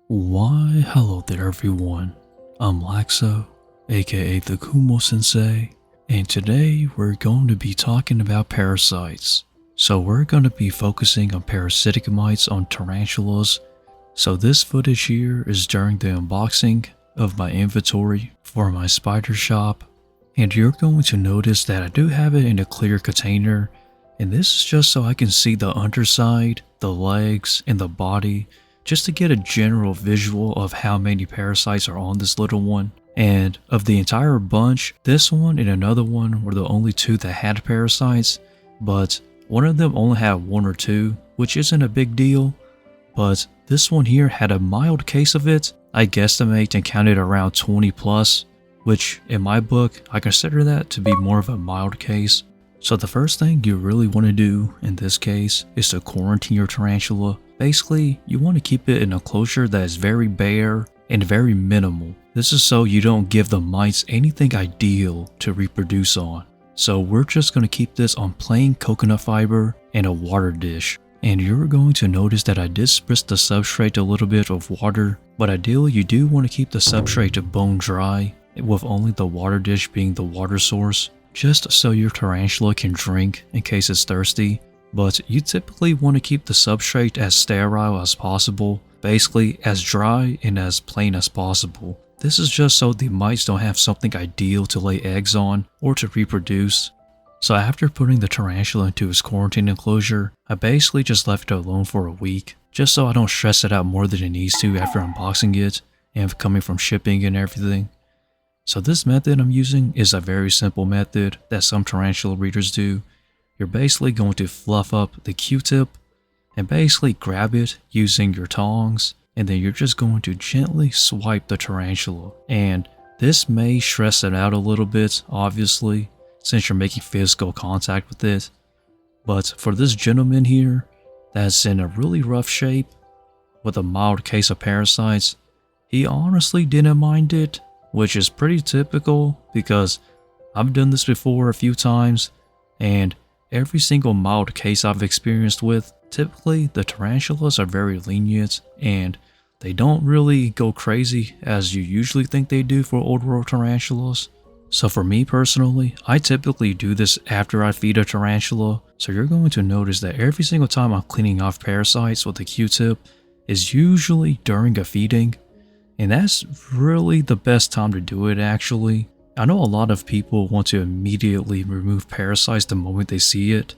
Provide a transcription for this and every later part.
Why, hello there everyone. I'm Laxow, aka the Kumo Sensei, and today we're going to be talking about parasites. So we're going to be focusing on parasitic mites on tarantulas. So this footage here is during the unboxing of my inventory for my spider shop, and you're going to notice that I do have it in a clear container, and this is just so I can see the underside, the legs, and the body, just to get a general visual of how many parasites are on this little one. And of the entire bunch, this one and another one were the only two that had parasites, but one of them only had one or two, which isn't a big deal. But this one here had a mild case of it. I guesstimate and counted around 20 plus, which in my book, I consider that to be more of a mild case. So the first thing you really want to do in this case is to quarantine your tarantula. Basically, you want to keep it in a enclosure that is very bare and very minimal. This is so you don't give the mites anything ideal to reproduce on. So we're just going to keep this on plain coconut fiber and a water dish. And you're going to notice that I did spritz the substrate a little bit of water, but ideally you do want to keep the substrate bone dry, with only the water dish being the water source, just so your tarantula can drink in case it's thirsty. But you typically want to keep the substrate as sterile as possible, basically as dry and as plain as possible. This is just so the mites don't have something ideal to lay eggs on or to reproduce. So after putting the tarantula into its quarantine enclosure, I basically just left it alone for a week, just so I don't stress it out more than it needs to after unboxing it and coming from shipping and everything. So this method I'm using is a very simple method that some tarantula breeders do. You're basically going to fluff up the Q-tip and basically grab it using your tongs, and then you're just going to gently swipe the tarantula. And this may stress it out a little bit, obviously, since you're making physical contact with it. But for this gentleman here that's in a really rough shape with a mild case of parasites, he honestly didn't mind it, which is pretty typical because I've done this before a few times, and every single mild case I've experienced with, typically the tarantulas are very lenient and they don't really go crazy as you usually think they do for old world tarantulas. So for me personally, I typically do this after I feed a tarantula, so you're going to notice that every single time I'm cleaning off parasites with a Q-tip is usually during a feeding, and that's really the best time to do it actually. I know a lot of people want to immediately remove parasites the moment they see it,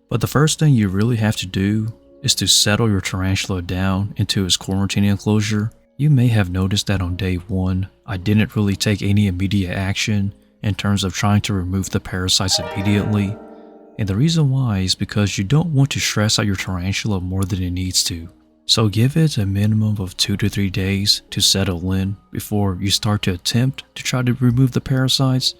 but the first thing you really have to do is to settle your tarantula down into its quarantine enclosure. You may have noticed that on day one, I didn't really take any immediate action in terms of trying to remove the parasites immediately, and the reason why is because you don't want to stress out your tarantula more than it needs to. So give it a minimum of 2 to 3 days to settle in before you start to attempt to try to remove the parasites.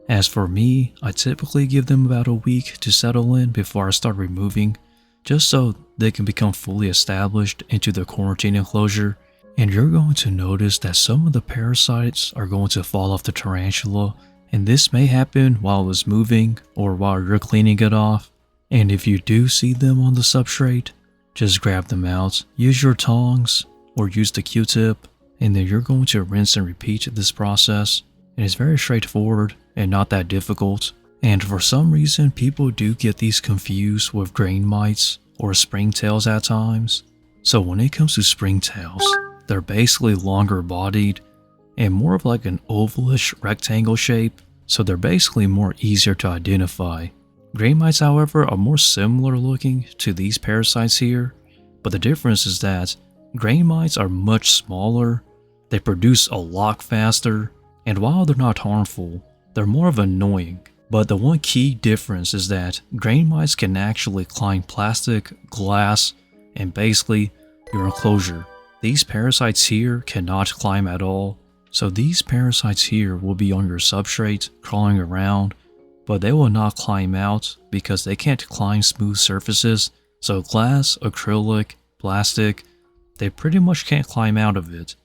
As for me, I typically give them about a week to settle in before I start removing, just so they can become fully established into the quarantine enclosure. And you're going to notice that some of the parasites are going to fall off the tarantula, and this may happen while it's moving or while you're cleaning it off. And if you do see them on the substrate, just grab them out, use your tongs, or use the Q-tip, and then you're going to rinse and repeat this process. And it's very straightforward and not that difficult. And for some reason, people do get these confused with grain mites or springtails at times. So when it comes to springtails, they're basically longer bodied and more of like an ovalish rectangle shape, so they're basically more easier to identify. Grain mites, however, are more similar looking to these parasites here, but the difference is that grain mites are much smaller, they produce a lot faster, and while they're not harmful, they're more of annoying. But the one key difference is that grain mites can actually climb plastic, glass, and basically your enclosure. These parasites here cannot climb at all, so these parasites here will be on your substrate, crawling around, but they will not climb out because they can't climb smooth surfaces. So glass, acrylic, plastic, they pretty much can't climb out of it.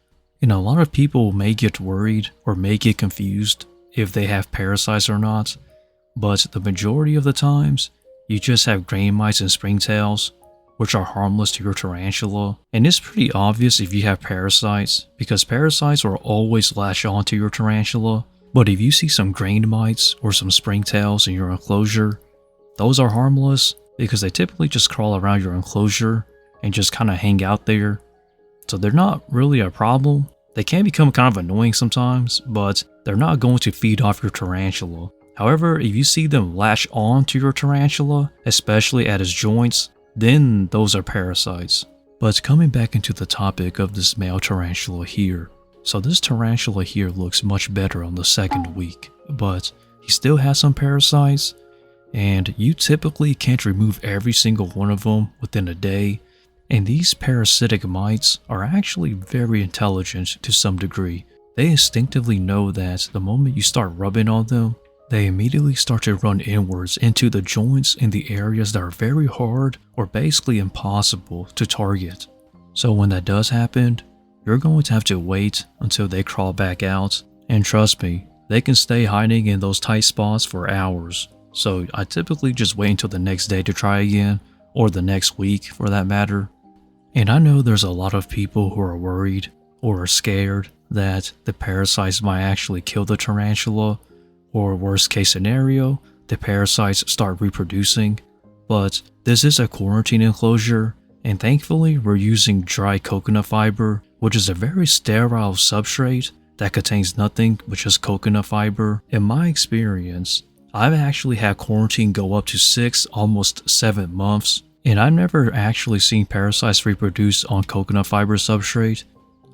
And a lot of people may get worried or may get confused if they have parasites or not, but the majority of the times, you just have grain mites and springtails, which are harmless to your tarantula. And it's pretty obvious if you have parasites, because parasites will always latch onto your tarantula. But if you see some grain mites or some springtails in your enclosure, those are harmless because they typically just crawl around your enclosure and just kind of hang out there. So they're not really a problem. They can become kind of annoying sometimes, but they're not going to feed off your tarantula. However, if you see them latch on to your tarantula, especially at its joints, then those are parasites. But coming back into the topic of this male tarantula here. So this tarantula here looks much better on the second week, but he still has some parasites, and you typically can't remove every single one of them within a day. And these parasitic mites are actually very intelligent to some degree. They instinctively know that the moment you start rubbing on them, they immediately start to run inwards into the joints in the areas that are very hard or basically impossible to target. So when that does happen, you're going to have to wait until they crawl back out, and trust me, they can stay hiding in those tight spots for hours. So I typically just wait until the next day to try again, or the next week for that matter. And I know there's a lot of people who are worried or are scared that the parasites might actually kill the tarantula, or worst case scenario, the parasites start reproducing. But this is a quarantine enclosure, and thankfully we're using dry coconut fiber, which is a very sterile substrate that contains nothing but just coconut fiber. In my experience, I've actually had quarantine go up to 6, almost 7 months, and I've never actually seen parasites reproduce on coconut fiber substrate.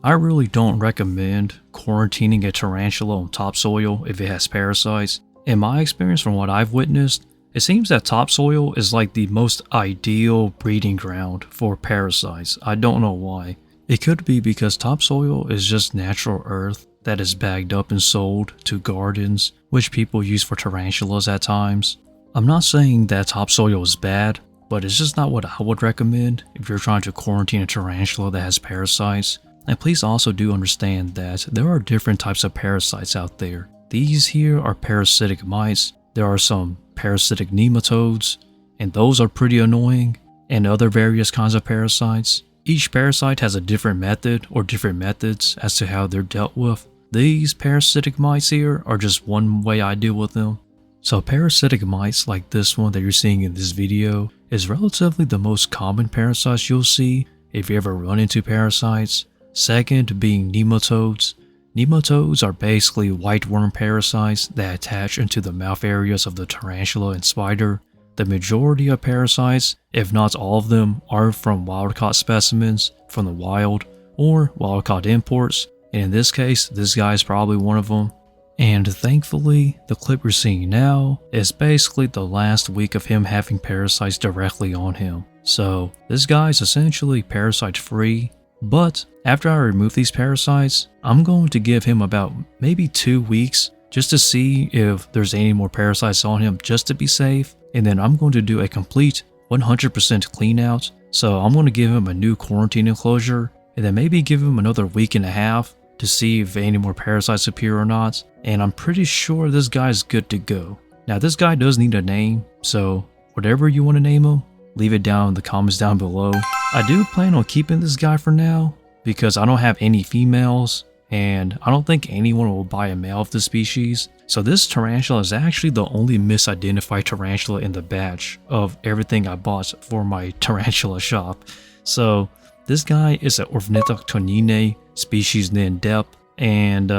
I really don't recommend quarantining a tarantula on topsoil if it has parasites. In my experience, from what I've witnessed, it seems that topsoil is like the most ideal breeding ground for parasites. I don't know why. It could be because topsoil is just natural earth that is bagged up and sold to gardens, which people use for tarantulas at times. I'm not saying that topsoil is bad, but it's just not what I would recommend if you're trying to quarantine a tarantula that has parasites. And please also do understand that there are different types of parasites out there. These here are parasitic mites. There are some parasitic nematodes, and those are pretty annoying, and other various kinds of parasites. Each parasite has a different method or different methods as to how they're dealt with. These parasitic mites here are just one way I deal with them. So parasitic mites like this one that you're seeing in this video is relatively the most common parasites you'll see if you ever run into parasites. Second being nematodes. Nematodes are basically white worm parasites that attach into the mouth areas of the tarantula and spider. The majority of parasites, if not all of them, are from wild-caught specimens from the wild or wild-caught imports, and in this case, this guy is probably one of them. And thankfully, the clip you're seeing now is basically the last week of him having parasites directly on him. So this guy is essentially parasite-free, but after I remove these parasites, I'm going to give him about maybe 2 weeks just to see if there's any more parasites on him, just to be safe. And then I'm going to do a complete 100% clean out. So I'm going to give him a new quarantine enclosure, and then maybe give him another week and a half to see if any more parasites appear or not. And I'm pretty sure this guy's good to go. Now this guy does need a name, so whatever you want to name him, leave it down in the comments down below. I do plan on keeping this guy for now because I don't have any females, and I don't think anyone will buy a male of this species. So this tarantula is actually the only misidentified tarantula in the batch of everything I bought for my tarantula shop. So this guy is an Ornithoctonine species named Dep, and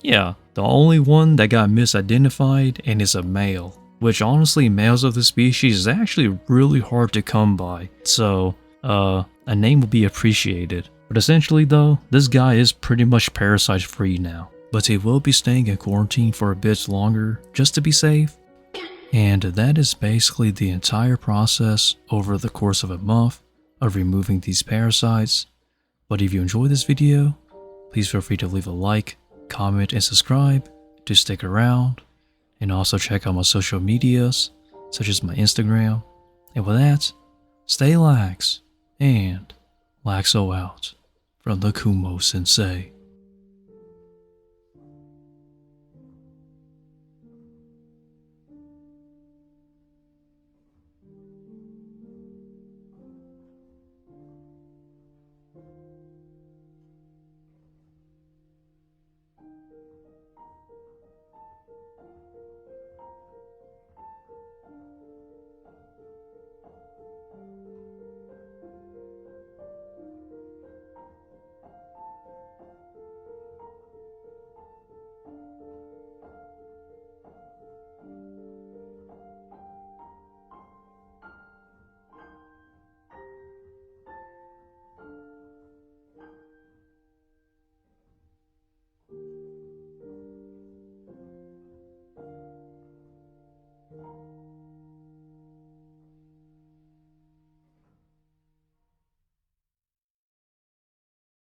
yeah, the only one that got misidentified and is a male, which honestly males of the species is actually really hard to come by. So a name will be appreciated. But essentially though, this guy is pretty much parasite free now. But he will be staying in quarantine for a bit longer just to be safe. And that is basically the entire process over the course of a month of removing these parasites. But if you enjoyed this video, please feel free to leave a like, comment, and subscribe to stick around. And also check out my social medias, such as my Instagram. And with that, stay lax, and Laxow out from the Kumo Sensei.